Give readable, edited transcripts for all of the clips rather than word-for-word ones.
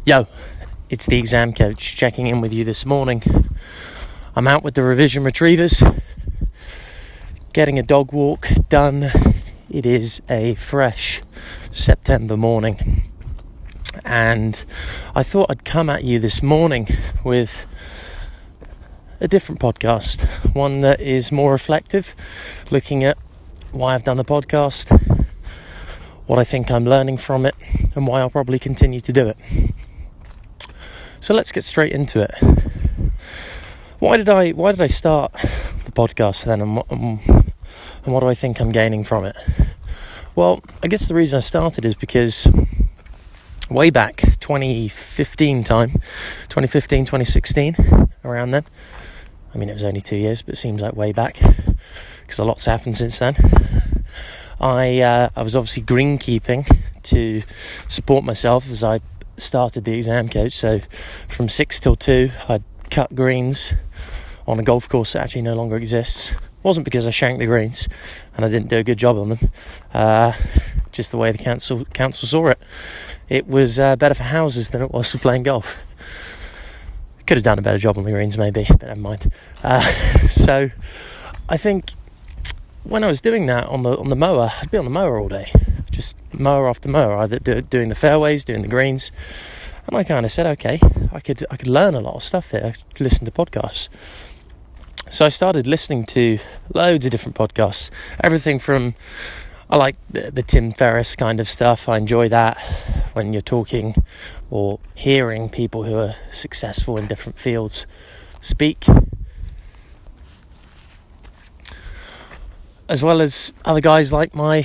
Yo, it's the exam coach checking in with you this morning. I'm out with the revision retrievers, getting a dog walk done. It is a fresh September morning, and I thought I'd come at you this morning with a different podcast, one that is more reflective, looking at why I've done the podcast, what I think I'm learning from it, and why I'll probably continue to do it. So let's get straight into it. Why did I start the podcast then, and what do I think I'm gaining from it? Well, I guess the reason I started is because way back 2015, 2016, around then. I mean, it was only 2 years, but it seems like way back because a lot's happened since then. I was obviously greenkeeping to support myself as I started the exam coach. So from 6 till 2, I'd cut greens on a golf course that actually no longer exists. It wasn't because I shanked the greens and I didn't do a good job on them. Just the way the council saw it. It was better for houses than it was for playing golf. Could have done a better job on the greens maybe, but never mind. So I think when I was doing that on the mower, I'd be on the mower all day. Just mower after mower, either doing the fairways, doing the greens. And I kind of said, okay, I could learn a lot of stuff here. I could listen to podcasts. So I started listening to loads of different podcasts. Everything from, I like the Tim Ferriss kind of stuff. I enjoy that when you're talking or hearing people who are successful in different fields speak. As well as other guys like my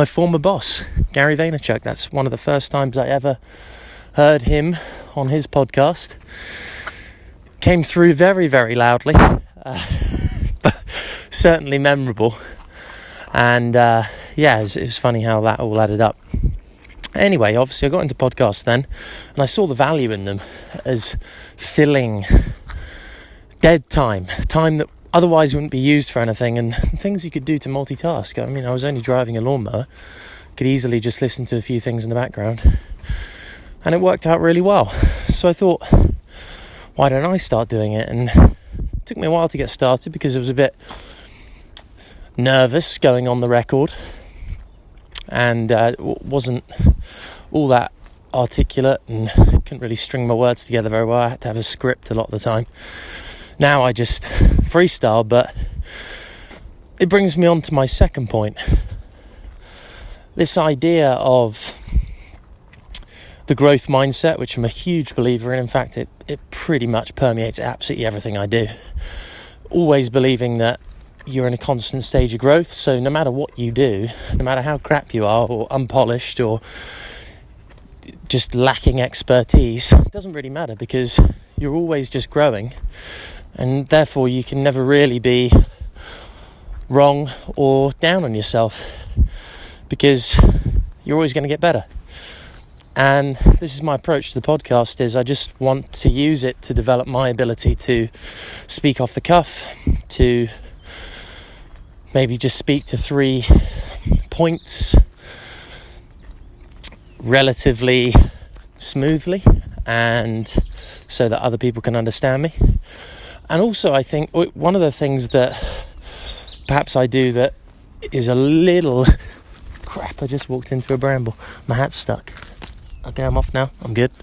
former boss, Gary Vaynerchuk. That's one of the first times I ever heard him on his podcast. Came through very, very loudly, but certainly memorable. And it was funny how that all added up. Anyway, obviously I got into podcasts then, and I saw the value in them as filling dead time that otherwise wouldn't be used for anything, and things you could do to multitask. I mean, I was only driving a lawnmower, could easily just listen to a few things in the background, and it worked out really well. So I thought, why don't I start doing it? And it took me a while to get started because I was a bit nervous going on the record, and wasn't all that articulate and couldn't really string my words together very well. I had to have a script a lot of the time. Now I just freestyle, but it brings me on to my second point. This idea of the growth mindset, which I'm a huge believer in. In fact, it pretty much permeates absolutely everything I do. Always believing that you're in a constant stage of growth, so no matter what you do, no matter how crap you are or unpolished or just lacking expertise, it doesn't really matter because you're always just growing. And therefore you can never really be wrong or down on yourself because you're always going to get better. And this is my approach to the podcast, is I just want to use it to develop my ability to speak off the cuff, to maybe just speak to 3 points relatively smoothly, and so that other people can understand me. And also I think one of the things that perhaps I do that is a little crap, I just walked into a bramble, my hat's stuck. Okay, I'm off now, I'm good.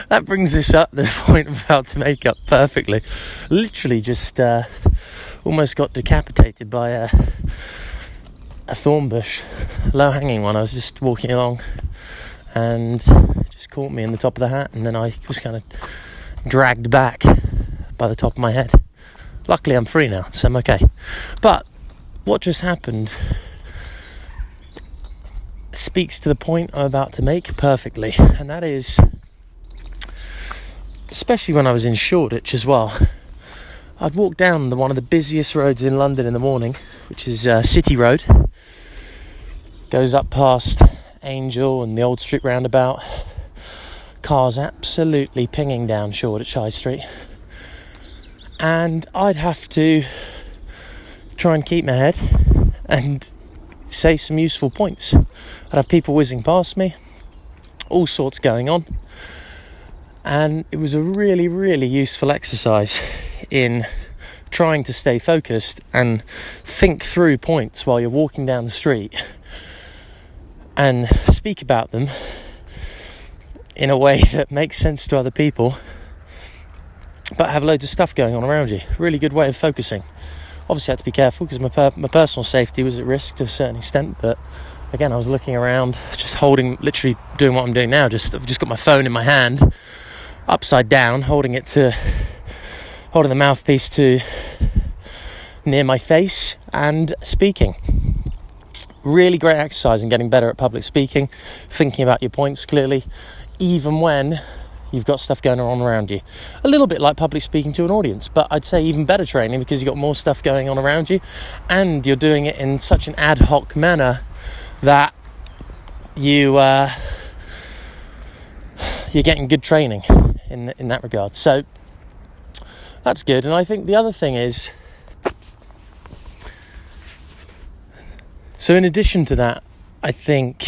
that brings this up, the point I'm about to make up perfectly. Literally just almost got decapitated by a thorn bush, low hanging one. I was just walking along and just caught me in the top of the hat, and then I was kind of dragged back by the top of my head. Luckily I'm free now, so I'm okay. But what just happened speaks to the point I'm about to make perfectly, and that is, especially when I was in Shoreditch as well, I'd walk down one of the busiest roads in London in the morning, which is City Road. Goes up past Angel and the Old Street roundabout. Cars absolutely pinging down Shoreditch High Street. And I'd have to try and keep my head and say some useful points. I'd have people whizzing past me. all sorts going on. And it was a really, really useful exercise in trying to stay focused and think through points while you're walking down the street and speak about them in a way that makes sense to other people, but have loads of stuff going on around you. Really good way of focusing. Obviously I had to be careful because my personal safety was at risk to a certain extent, but again, I was looking around, just literally doing what I'm doing now. I've just got my phone in my hand, upside down, holding the mouthpiece to near my face and speaking. Really great exercise in getting better at public speaking, thinking about your points clearly, even when you've got stuff going on around you. A little bit like public speaking to an audience, but I'd say even better training because you've got more stuff going on around you and you're doing it in such an ad hoc manner that you're getting good training in that regard. So that's good. And I think the other thing is, so in addition to that, I think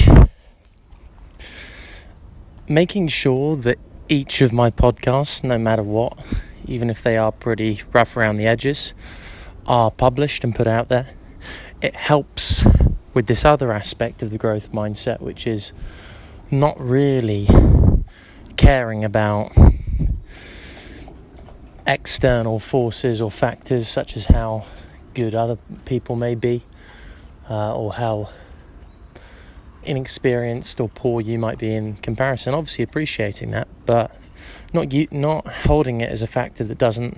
making sure that each of my podcasts, no matter what, even if they are pretty rough around the edges, are published and put out there. It helps with this other aspect of the growth mindset, which is not really caring about external forces or factors such as how good other people may be, or how inexperienced or poor you might be in comparison. Obviously appreciating that, but not holding it as a factor that doesn't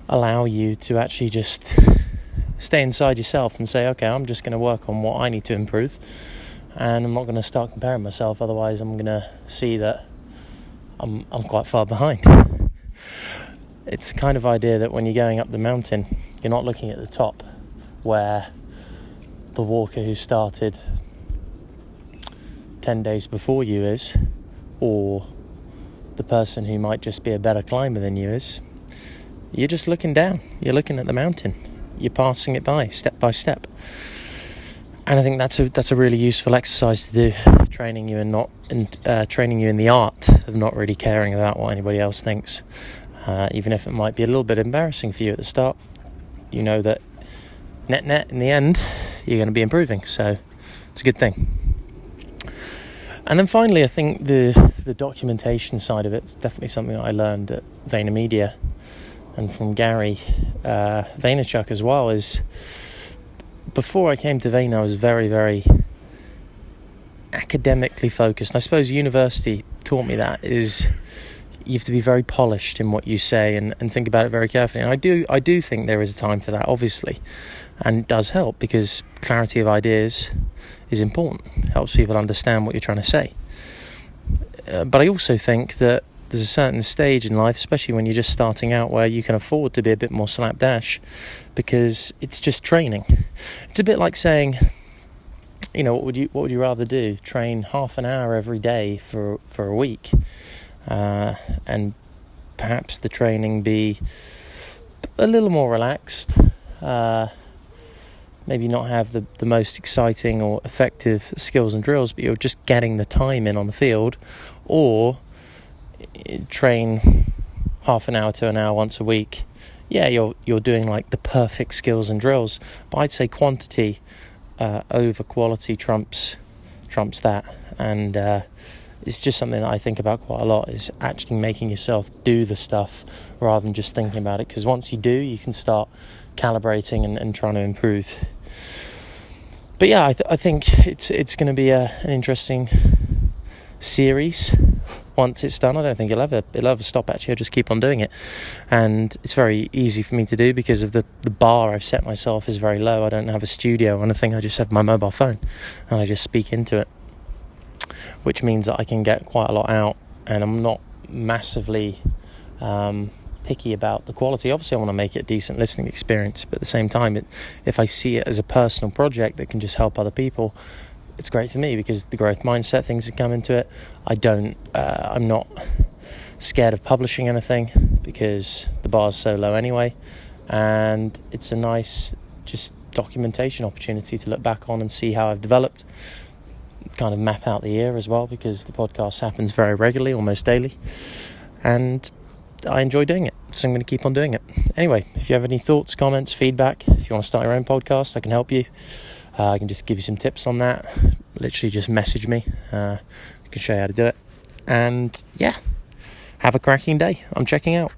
allow you to actually just stay inside yourself and say, okay, I'm just going to work on what I need to improve, and I'm not going to start comparing myself, otherwise I'm going to see that I'm quite far behind. It's the kind of idea that when you're going up the mountain, you're not looking at the top where the walker who started 10 days before you is, or the person who might just be a better climber than you is. You're just looking down. You're looking at the mountain. You're passing it by, step by step. And I think that's a really useful exercise to do, training you in the art of not really caring about what anybody else thinks, even if it might be a little bit embarrassing for you at the start. You know that net in the end you're going to be improving, so it's a good thing. And then finally, I think the documentation side of it is definitely something that I learned at VaynerMedia and from Gary Vaynerchuk as well. Is before I came to Vayner, I was very, very academically focused. And I suppose university taught me that, is you have to be very polished in what you say and think about it very carefully. And I do think there is a time for that, obviously, and it does help because clarity of ideas is important. It helps people understand what you're trying to say. But I also think that there's a certain stage in life, especially when you're just starting out, where you can afford to be a bit more slapdash because it's just training. It's a bit like saying, you know, what would you rather do? Train half an hour every day for a week, and perhaps the training be a little more relaxed, maybe not have the most exciting or effective skills and drills, but you're just getting the time in on the field, or train half an hour to an hour once a week. Yeah, you're doing like the perfect skills and drills, but I'd say quantity over quality trumps that, and it's just something that I think about quite a lot, is actually making yourself do the stuff rather than just thinking about it, because once you do, you can start calibrating and trying to improve. But yeah, I think it's going to be an interesting series once it's done. I don't think it'll ever stop, actually. I'll just keep on doing it, and it's very easy for me to do because of the bar I've set myself is very low. I don't have a studio or anything. I just have my mobile phone and I just speak into it, which means that I can get quite a lot out, and I'm not massively picky about the quality. Obviously I want to make it a decent listening experience, but at the same time, if I see it as a personal project that can just help other people, it's great for me, because the growth mindset things that come into it, I'm not scared of publishing anything because the bar's so low anyway, and it's a nice just documentation opportunity to look back on and see how I've developed kind of map out the year as well, because the podcast happens very regularly, almost daily, and I enjoy doing it, so I'm going to keep on doing it. Anyway, if you have any thoughts, comments, feedback, if you want to start your own podcast, I can help you. I can just give you some tips on that. Literally just message me. I can show you how to do it. And yeah, have a cracking day. I'm checking out.